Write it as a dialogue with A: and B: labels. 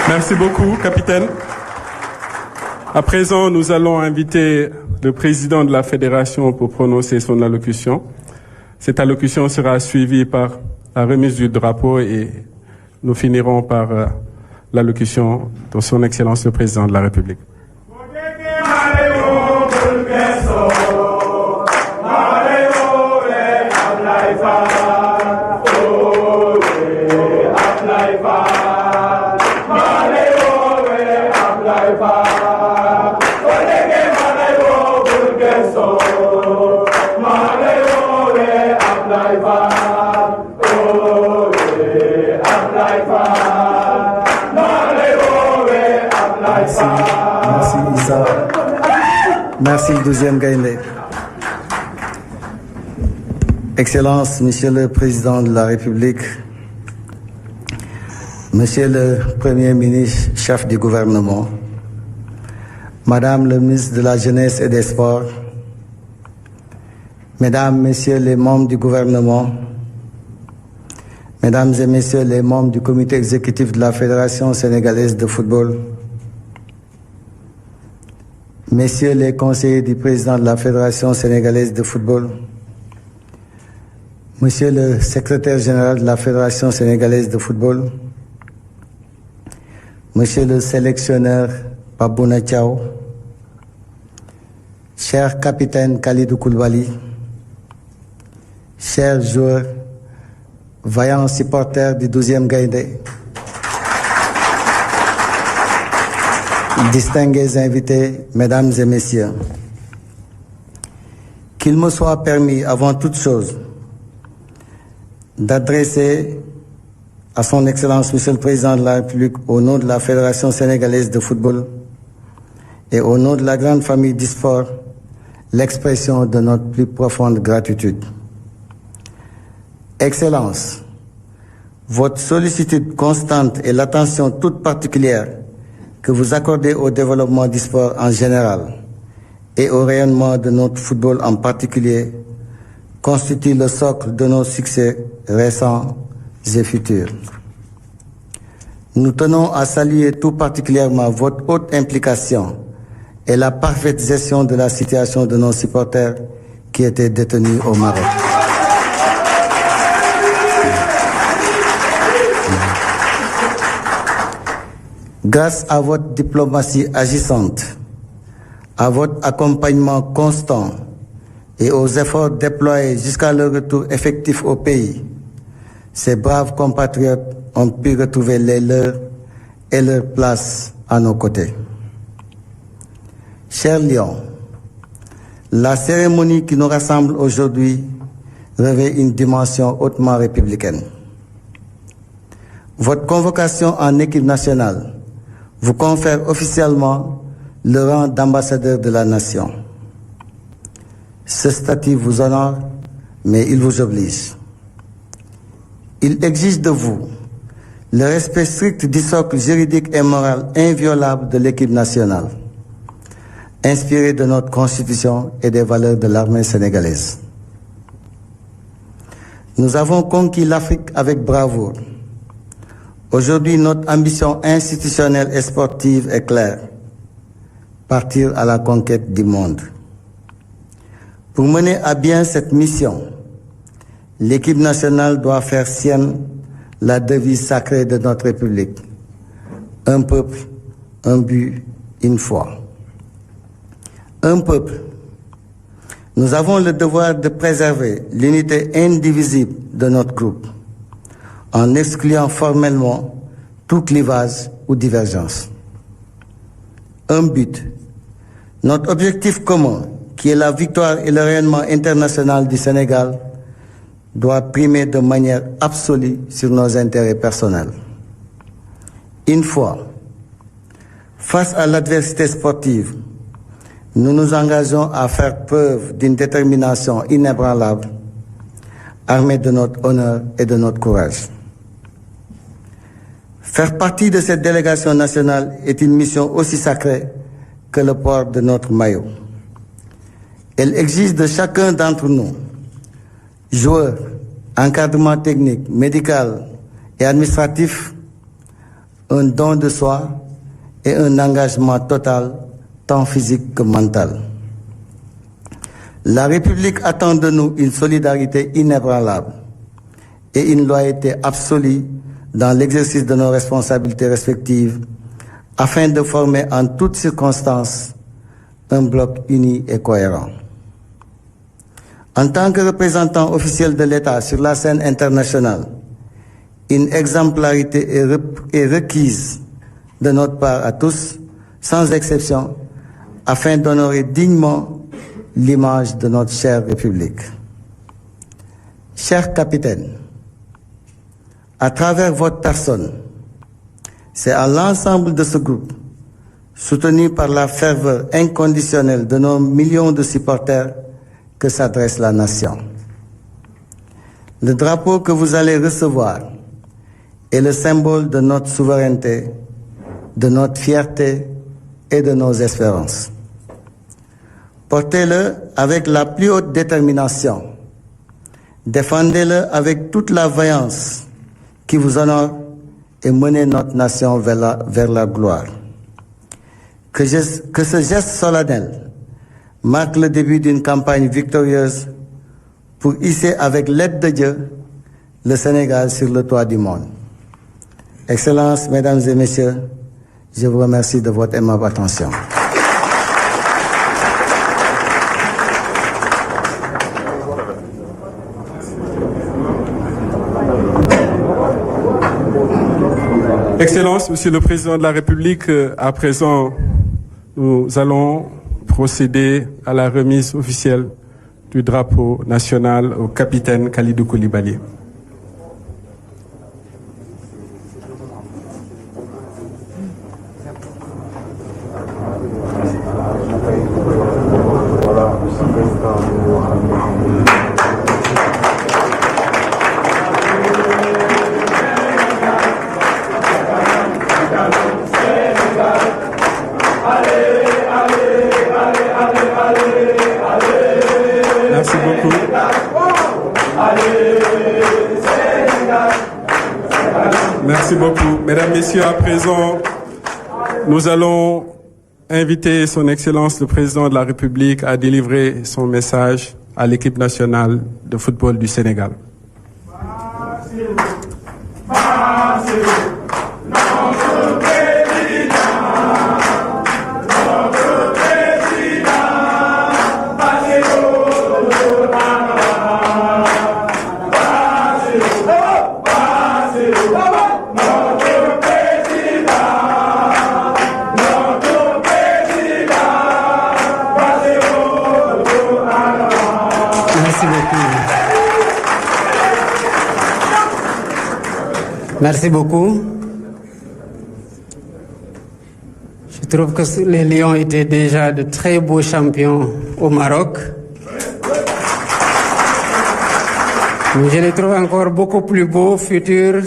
A: Merci beaucoup, capitaine. À présent, nous allons inviter le président de la fédération pour prononcer son allocution. Cette allocution sera suivie par la remise du drapeau et nous finirons par l'allocution de son Excellence le Président de la République.
B: Merci Issa. Merci deuxième Gaïndé. Excellence, Monsieur le Président de la République, Monsieur le Premier ministre, chef du gouvernement, Madame le ministre de la Jeunesse et des Sports, Mesdames, Messieurs les membres du gouvernement, Mesdames et Messieurs les membres du comité exécutif de la Fédération sénégalaise de football, Messieurs les conseillers du président de la Fédération sénégalaise de football, Monsieur le secrétaire général de la Fédération sénégalaise de football, Monsieur le sélectionneur Pabouna Thiaw, cher capitaine Khalidou Koulibaly, chers joueurs, vaillants supporters du 12e Gaïndé, distingués invités, mesdames et messieurs, qu'il me soit permis avant toute chose d'adresser à son Excellence Monsieur le Président de la République au nom de la Fédération sénégalaise de football et au nom de la grande famille du sport l'expression de notre plus profonde gratitude. Excellence, votre sollicitude constante et l'attention toute particulière que vous accordez au développement du sport en général et au rayonnement de notre football en particulier constitue le socle de nos succès récents et futurs. Nous tenons à saluer tout particulièrement votre haute implication et la parfaite gestion de la situation de nos supporters qui étaient détenus au Maroc. Grâce à votre diplomatie agissante, à votre accompagnement constant et aux efforts déployés jusqu'à leur retour effectif au pays, ces braves compatriotes ont pu retrouver les leurs et leur place à nos côtés. Chers Lions, la cérémonie qui nous rassemble aujourd'hui revêt une dimension hautement républicaine. Votre convocation en équipe nationale vous confère officiellement le rang d'ambassadeur de la nation. Ce statut vous honore, mais il vous oblige. Il exige de vous le respect strict du socle juridique et moral inviolable de l'équipe nationale, inspiré de notre Constitution et des valeurs de l'armée sénégalaise. Nous avons conquis l'Afrique avec bravoure. Aujourd'hui, notre ambition institutionnelle et sportive est claire. Partir à la conquête du monde. Pour mener à bien cette mission, l'équipe nationale doit faire sienne la devise sacrée de notre République. Un peuple, un but, une foi. Un peuple. Nous avons le devoir de préserver l'unité indivisible de notre groupe, en excluant formellement tout clivage ou divergence. Un but. Notre objectif commun, qui est la victoire et le rayonnement international du Sénégal, doit primer de manière absolue sur nos intérêts personnels. Une fois, face à l'adversité sportive, nous nous engageons à faire preuve d'une détermination inébranlable, armée de notre honneur et de notre courage. Faire partie de cette délégation nationale est une mission aussi sacrée que le port de notre maillot. Elle exige de chacun d'entre nous, joueurs, encadrement technique, médical et administratif, un don de soi et un engagement total, tant physique que mental. La République attend de nous une solidarité inébranlable et une loyauté absolue dans l'exercice de nos responsabilités respectives afin de former en toutes circonstances un bloc uni et cohérent. En tant que représentant officiel de l'État sur la scène internationale, une exemplarité est requise de notre part à tous, sans exception, afin d'honorer dignement l'image de notre chère République. Chers capitaines, à travers votre personne, c'est à l'ensemble de ce groupe, soutenu par la ferveur inconditionnelle de nos millions de supporters, que s'adresse la nation. Le drapeau que vous allez recevoir est le symbole de notre souveraineté, de notre fierté et de nos espérances. Portez-le avec la plus haute détermination. Défendez-le avec toute la vaillance qui vous honore et menez notre nation vers la gloire. Que ce geste solennel marque le début d'une campagne victorieuse pour hisser avec l'aide de Dieu le Sénégal sur le toit du monde. Excellences, Mesdames et Messieurs, je vous remercie de votre aimable attention.
A: Excellences, Monsieur le Président de la République, à présent, nous allons procéder à la remise officielle du drapeau national au capitaine Kalidou Koulibaly. Merci beaucoup. Merci beaucoup. Mesdames, Messieurs, à présent, nous allons inviter Son Excellence le Président de la République à délivrer son message à l'équipe nationale de football du Sénégal.
C: Merci beaucoup. Je trouve que les Lions étaient déjà de très beaux champions au Maroc. Mais je les trouve encore beaucoup plus beaux, futurs